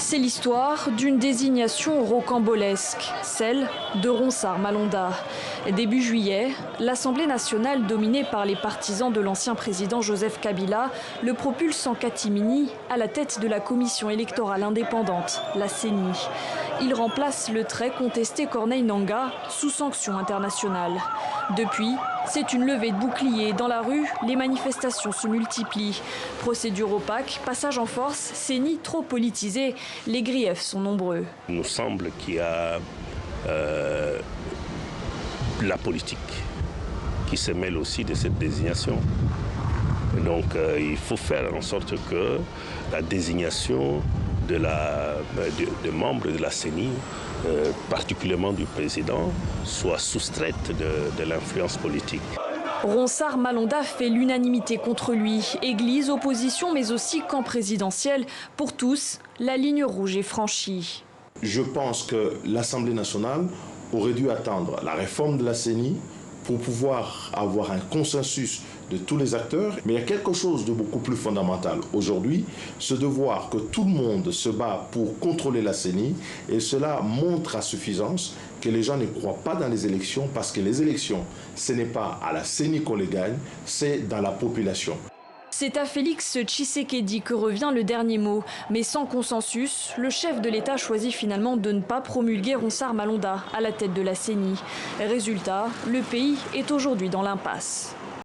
C'est l'histoire d'une désignation rocambolesque, celle de Ronsard Malonda. Début juillet, l'Assemblée nationale, dominée par les partisans de l'ancien président Joseph Kabila, le propulse en catimini à la tête de la commission électorale indépendante, la CENI. Il remplace le très contesté Corneille Nangaa sous sanction internationale. Depuis, c'est une levée de boucliers. Dans la rue, les manifestations se multiplient. Procédure opaque, passage en force, CENI trop politisé, les griefs sont nombreux. Il nous semble qu'il y a la politique qui se mêle aussi de cette désignation. Donc il faut faire en sorte que la désignation de membres de la CENI, particulièrement du président, soit soustraite de l'influence politique. Ronsard Malonda fait l'unanimité contre lui. Église, opposition, mais aussi camp présidentiel. Pour tous, la ligne rouge est franchie. Je pense que l'Assemblée nationale aurait dû attendre la réforme de la CENI pour pouvoir avoir un consensus de tous les acteurs. Mais il y a quelque chose de beaucoup plus fondamental aujourd'hui, c'est de voir que tout le monde se bat pour contrôler la CENI, et cela montre à suffisance que les gens ne croient pas dans les élections, parce que les élections, ce n'est pas à la CENI qu'on les gagne, c'est dans la population. C'est à Félix Tshisekedi que revient le dernier mot. Mais sans consensus, le chef de l'État choisit finalement de ne pas promulguer Ronsard Malonda à la tête de la CENI. Résultat, le pays est aujourd'hui dans l'impasse.